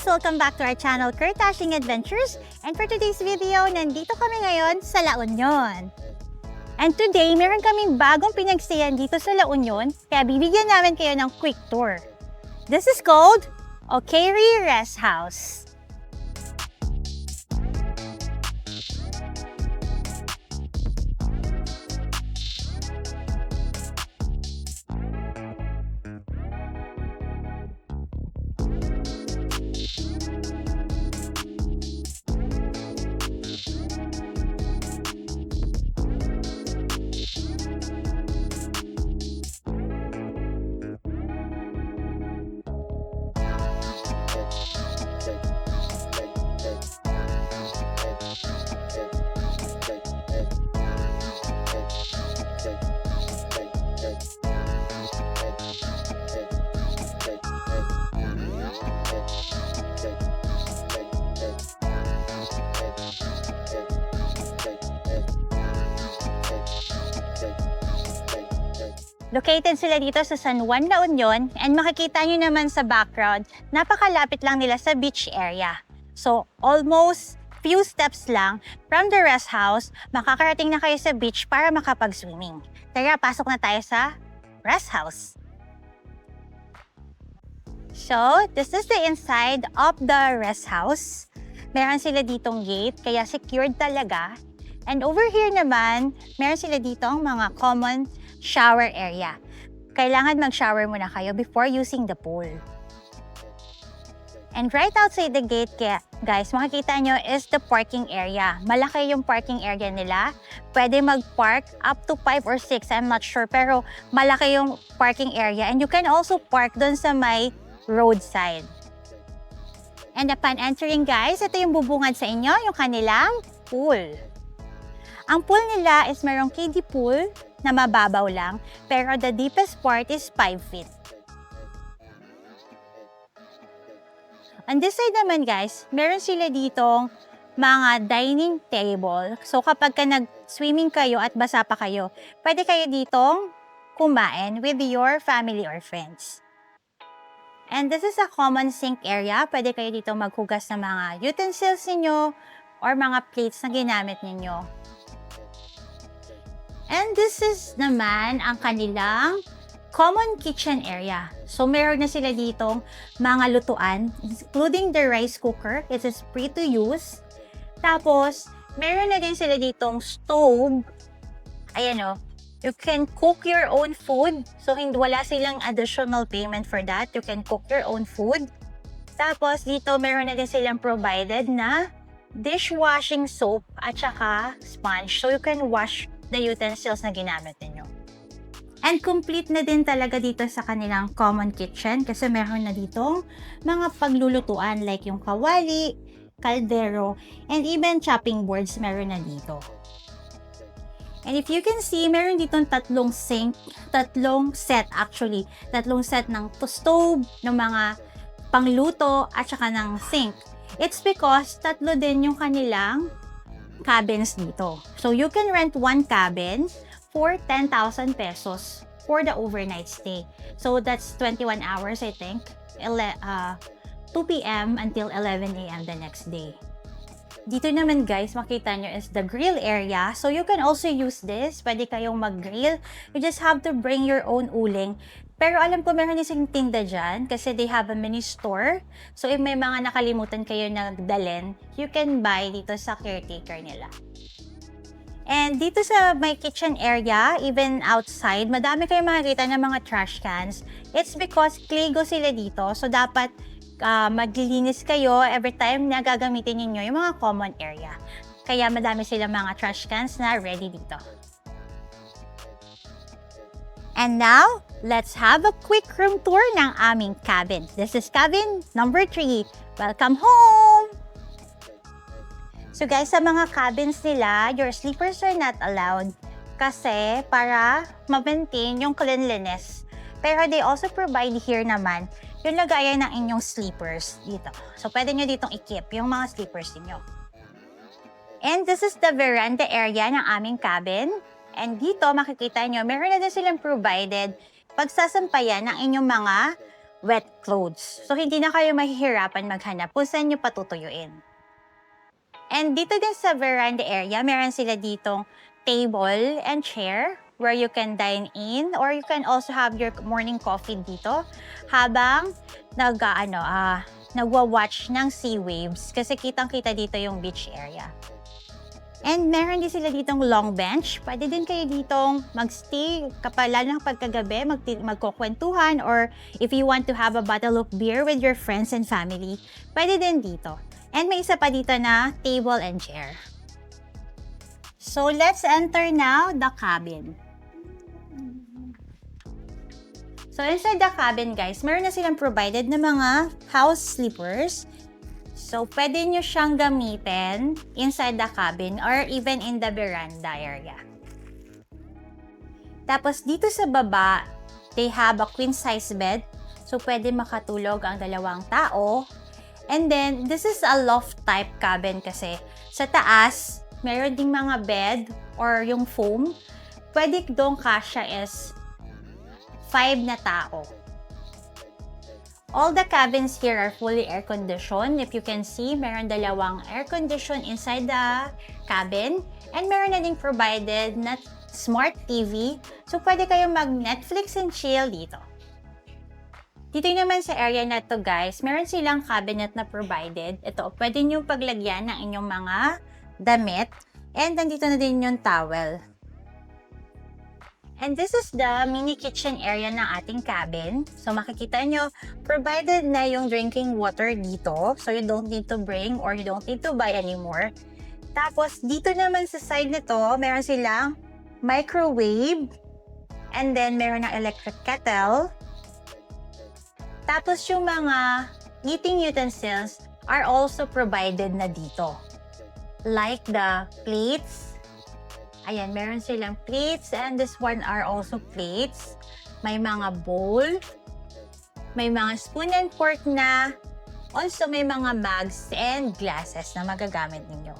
Welcome back to our channel, Curtashing Adventures. And for today's video, nandito kami ngayon sa La Union. And today, meron kaming bagong pinagstayan dito sa La Union, kaya bibigyan namin kayo ng quick tour. This is called Okeiri Rest House. Located sila dito sa San Juan, La Union, and makikita nyo naman sa background, napakalapit lang nila sa beach area. So, almost few steps lang from the rest house, makakarating na kayo sa beach para makapag-swimming. Tara, pasok na tayo sa rest house. So, this is the inside of the rest house. Meron sila ditong gate, kaya secured talaga. And over here naman, meron sila ditong mga common shower area. Kailangan mag-shower muna kayo before using the pool. And right outside the gate, guys, makikita nyo is the parking area. Malaki yung parking area nila. Pwede mag-park up to 5 or 6, I'm not sure, pero malaki yung parking area. And you can also park dun sa may roadside. And upon entering, guys, ito yung bubungad sa inyo, yung kanilang pool. Ang pool nila is merong kiddie pool na mababaw lang, pero the deepest part is 5 feet. On this side naman, guys, meron sila ditong mga dining table. So kapag nag-swimming kayo at basa pa kayo, pwede kayo ditong kumain with your family or friends. And this is a common sink area. Pwede kayo dito maghugas ng mga utensils ninyo or mga plates na ginamit ninyo. And this is naman ang kanilang common kitchen area. So, meron na sila ditong mga lutuan, including the rice cooker. It is free to use. Tapos, meron na din sila ditong stove. Ayan o. You can cook your own food. So, wala silang additional payment for that. You can cook your own food. Tapos, dito meron na din silang provided na dishwashing soap at saka sponge. So, you can wash the utensils na ginamit ninyo. And complete na din talaga dito sa kanilang common kitchen kasi meron na ditong mga paglulutuan like yung kawali, kaldero, and even chopping boards meron na dito. And if you can see, meron ditong tatlong set ng stove, ng mga pangluto, at saka ng sink. It's because tatlo din yung kanilang cabins dito. So, you can rent one cabin for 10,000 pesos for the overnight stay. So, that's 21 hours, I think. 2 p.m. until 11 a.m. the next day. Dito naman, guys, makita nyo is the grill area. So, you can also use this. Pwede kayong mag-grill. You just have to bring your own uling. Pero alam ko meron isang tinda dyan kasi they have a mini store. So, if may mga nakalimutan kayo na dalhin, you can buy dito sa caretaker nila. And dito sa my kitchen area, even outside, madami kayong makikita ng mga trash cans. It's because Kligo sila dito. So, dapat maglilinis kayo every time na gagamitin niyo yung mga common area. Kaya madami silang mga trash cans na ready dito. And now, let's have a quick room tour ng aming cabin. This is cabin number 3. Welcome home! So guys, sa mga cabins nila, your sleepers are not allowed kasi para ma-maintain yung cleanliness. Pero they also provide here naman yung lagayan ng inyong sleepers dito. So pwede nyo ditong i-keep yung mga sleepers niyo. And this is the veranda area ng aming cabin. And dito, makikita nyo, meron na din silang provided pagsasampayan ng inyong mga wet clothes. So, hindi na kayo mahihirapan maghanap kung saan nyo patutuyuin. And dito din sa veranda area, meron sila ditong table and chair where you can dine in or you can also have your morning coffee dito habang nagwa-watch ng sea waves kasi kitang-kita dito yung beach area. And meron din sila ditong long bench. Pwede din kayo ditong magstay lalo na pagkagabi, magkukwentuhan or if you want to have a bottle of beer with your friends and family, pwede din dito. And may isa pa dito na table and chair. So, let's enter now the cabin. So, inside the cabin, guys, meron na silang provided na mga house slippers. So, pwede nyo siyang gamitin inside the cabin or even in the veranda area. Tapos, dito sa baba, they have a queen-size bed. So, pwede makatulog ang 2 tao. And then, this is a loft type cabin kasi sa taas, meron ding mga bed or yung foam. Pwede doon kasya is 5 na tao. All the cabins here are fully air-conditioned. If you can see, meron 2 air-condition inside the cabin. And meron na ding provided na smart TV. So, pwede kayong mag-Netflix and chill dito. Dito naman sa area na to guys, meron silang cabinet na provided. Ito, pwede nyo paglagyan ng inyong mga damit. And nandito na din yung towel. And this is the mini kitchen area ng ating cabin. So makikita nyo, provided na yung drinking water dito. So you don't need to bring or you don't need to buy anymore. Tapos dito naman sa side nito, meron silang microwave. And then meron ng electric kettle. Tapos yung mga eating utensils are also provided na dito. Like the plates. Ayan, meron silang plates and this one are also plates. May mga bowl. May mga spoon and fork na. Also may mga mugs and glasses na magagamit ninyo.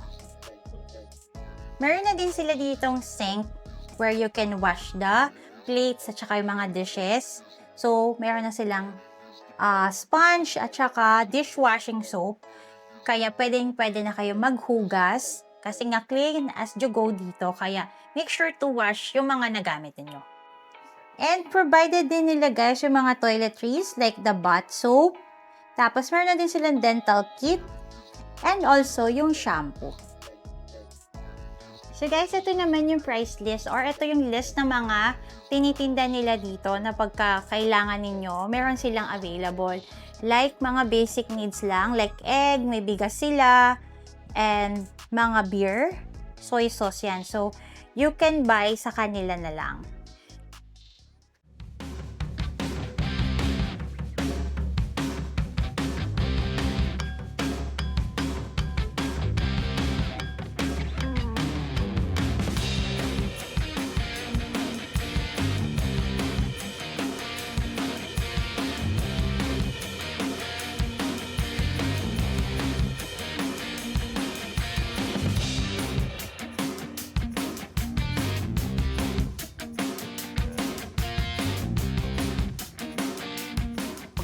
Meron na din sila ditong sink where you can wash the plates at saka yung mga dishes. So, meron na silang sponge at saka dishwashing soap. Kaya pwede na kayo maghugas kasi nga clean as you go dito. Kaya make sure to wash yung mga nagamit niyo. And provided din nila guys yung mga toiletries like the bath soap. Tapos meron na din silang dental kit and also yung shampoo. So guys, ito naman yung price list or ito yung list ng mga tinitinda nila dito na pagka kailangan ninyo, meron silang available. Like mga basic needs lang, like egg, may bigas sila, and mga beer, soy sauce yan. So, you can buy sa kanila na lang.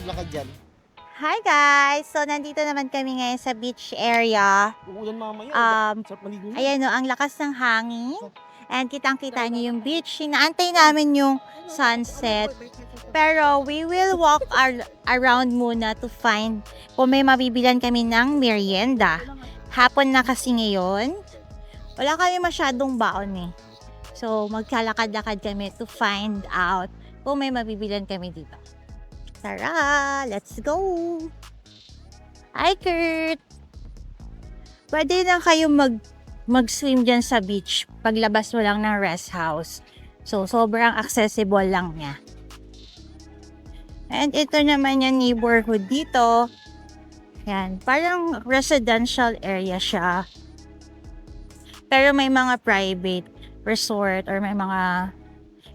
Lakad dyan. Hi guys! So, nandito naman kami ngayon sa beach area. Uulan mamaya. Sarap maligo na. Ayan o, ang lakas ng hangin. And kitang-kita niyo yung beach. Inaantay namin yung sunset. Pero we will walk around muna to find kung may mabibilan kami ng merienda. Hapon na kasi ngayon. Wala kami masyadong baon eh. So, magkalakad-lakad kami to find out kung may mabibilan kami dito. Tara, let's go! Hi, Kurt! Pwede lang kayo mag-swim dyan sa beach paglabas mo lang ng rest house. So, sobrang accessible lang niya. And ito naman yung neighborhood dito. Yan, parang residential area siya. Pero may mga private resort or may mga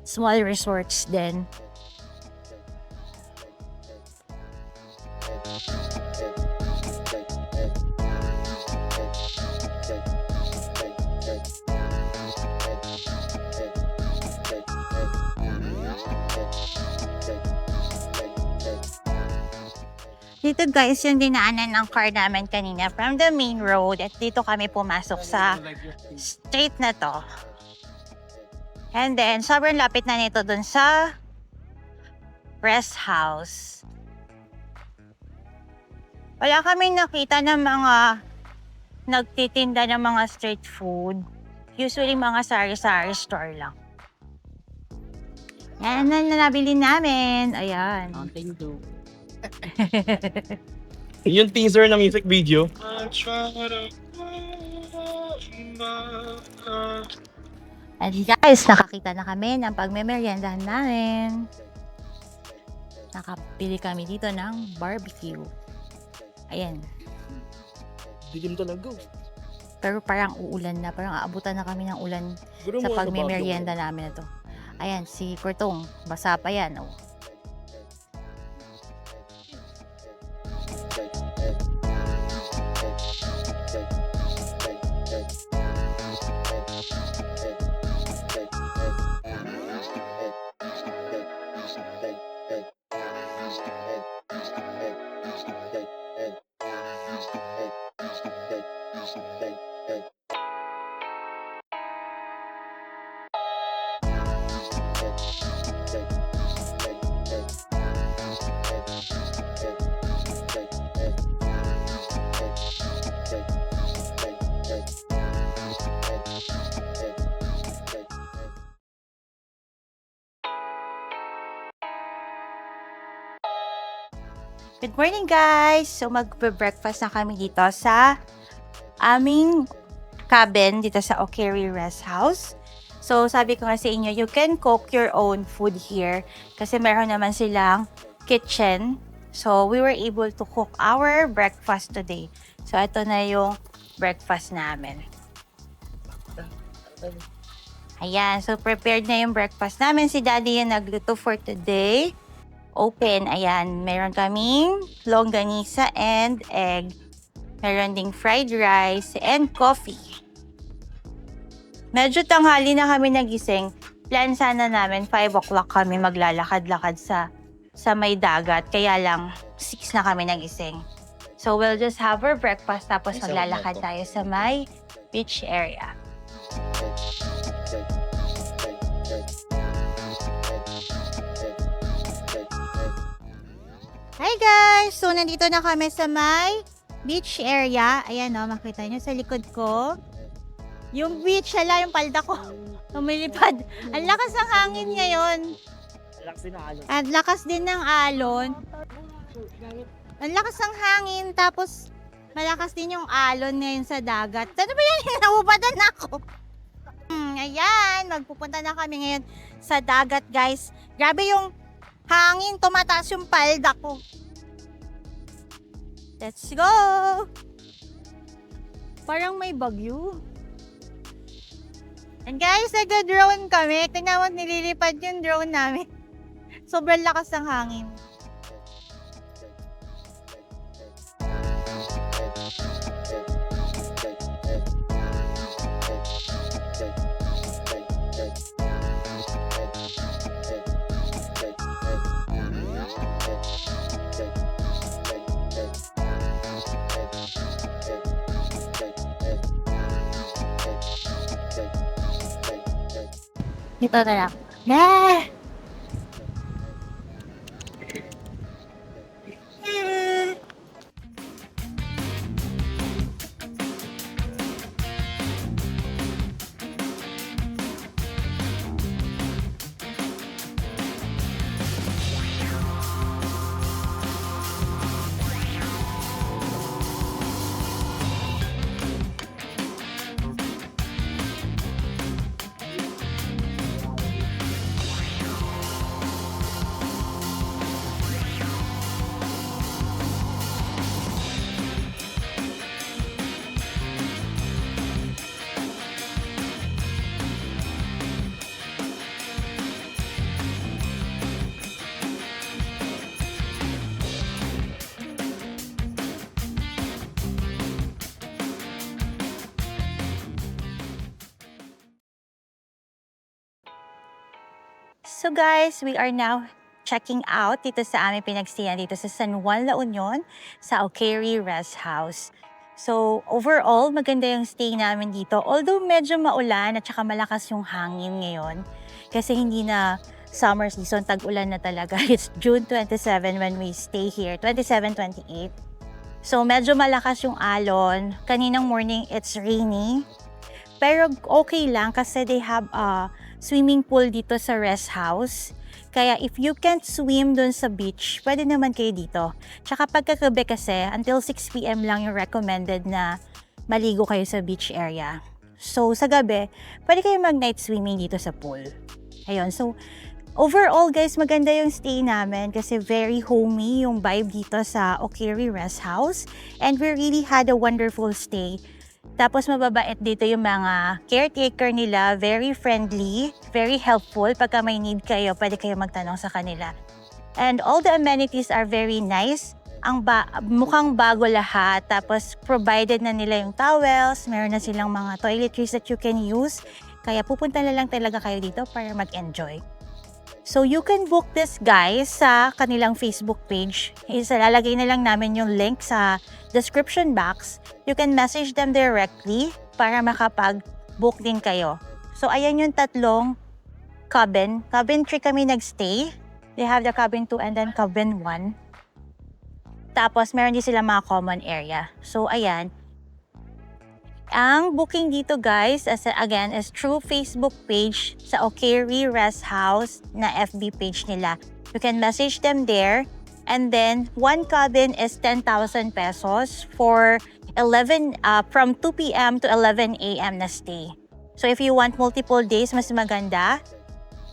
small resorts din. Dito guys, yung dinaanan ng car namin kanina from the main road at dito kami pumasok sa street na to. And then, sobrang lapit na nito dun sa rest house. Wala kaming nakita ng mga nagtitinda ng mga street food. Usually, mga sari-sari store lang. Yan na nabili namin. Ayan. Yung teaser na music video. At guys, nakakita na kami ng pagmemeryendahan namin. Nakapili kami dito ng barbecue. Ayan. Dilim talaga. Pero parang uulan na. Parang aabutan na kami ng ulan sa pagmemeryenda namin na to. Ayan, si Kurtong. Basa pa yan. Oh. Good morning guys! So magbe-breakfast na kami dito sa aming cabin dito sa Okeri Rest House. So sabi ko nga sa inyo, you can cook your own food here kasi meron naman silang kitchen. So we were able to cook our breakfast today. So ito na yung breakfast namin. Ayan, so prepared na yung breakfast namin. Si Daddy yung nagluto for today. Open, ayan, meron kaming longganisa and egg. Meron ding fried rice and coffee. Medyo tanghali na kami nagising. Plan sana namin 5 o'clock kami maglalakad-lakad sa may dagat. Kaya lang 6 na kami nagising. So we'll just have our breakfast tapos maglalakad tayo sa may beach area. Hi guys! So, nandito na kami sa may beach area. Ayan o, makita nyo sa likod ko. Yung beach, hala yung palda ko. Lumilipad. Ang lakas ng hangin ngayon. At lakas din ng alon. Ang lakas ng hangin, tapos malakas din yung alon ngayon sa dagat. Ano ba yan? Nauupadan ako. Ayan, magpupunta na kami ngayon sa dagat guys. Grabe yung hangin, tumataas yung palda ko. Let's go! Parang may bagyo. And guys, nagda-drone kami. Tingnan mo, nililipad yung drone namin. Sobrang lakas ng hangin. Dito na lang. Yeah! So guys, we are now checking out dito sa aming pinagstayan dito sa San Juan, La Union, sa Ocaree Rest House. So, overall, maganda yung stay namin dito. Although medyo maulan at saka malakas yung hangin ngayon. Kasi hindi na summer season, tag-ulan na talaga. It's June 27 when we stay here, 27-28. So, medyo malakas yung alon. Kaninang morning, it's rainy. Pero okay lang kasi they have a swimming pool dito sa rest house. Kaya if you can't swim dun sa beach, pwede naman kayo dito. Tsaka pagkagabi kasi, until 6 p.m. lang yung recommended na maligo kayo sa beach area. So, sa gabi, pwede kayo mag-night swimming dito sa pool. Ayun, so, overall guys, maganda yung stay namin kasi very homey yung vibe dito sa Ocaree Rest House. And we really had a wonderful stay. Tapos mababait dito yung mga caretaker nila, very friendly, very helpful. Pagka may need kayo, pwede kayo magtanong sa kanila. And all the amenities are very nice. Mukhang bago lahat. Tapos provided na nila yung towels, meron na silang mga toiletries that you can use. Kaya pupunta na lang talaga kayo dito para mag-enjoy. So you can book this guys sa kanilang Facebook page. Lalagay na lang namin yung link sa description box. You can message them directly para makapag-book din kayo. So ayan yung tatlong cabin. Cabin 3 kami nagstay. They have the cabin 2 and then cabin 1. Tapos meron din sila mga common area. So ayan. Ang booking dito guys, again, is through Facebook page sa Ocaree Rest House na FB page nila. You can message them there. And then, one cabin is 10,000 pesos for from 2 p.m. to 11 a.m. na stay. So if you want multiple days, mas maganda.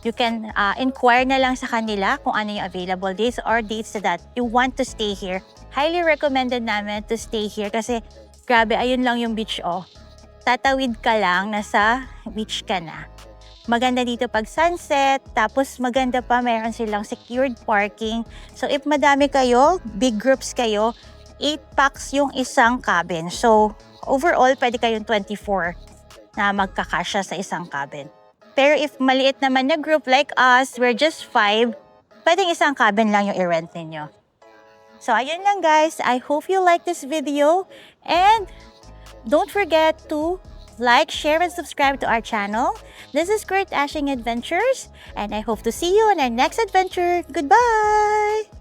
You can inquire na lang sa kanila kung ano yung available days or dates that you want to stay here. Highly recommended namin to stay here kasi grabe, ayun lang yung beach, oh. Tatawid ka lang, nasa beach ka na. Maganda dito pag sunset, tapos maganda pa, mayroon silang secured parking. So if madami kayo, big groups kayo, 8 packs yung isang cabin. So overall, pwede kayong 24 na magkakasya sa isang cabin. Pero if maliit naman na group like us, we're just 5, pwedeng isang cabin lang yung i-rent ninyo. So ayun lang guys, I hope you like this video and don't forget to like, share, and subscribe to our channel. This is Kurt Ashing Adventures and I hope to see you on our next adventure. Goodbye!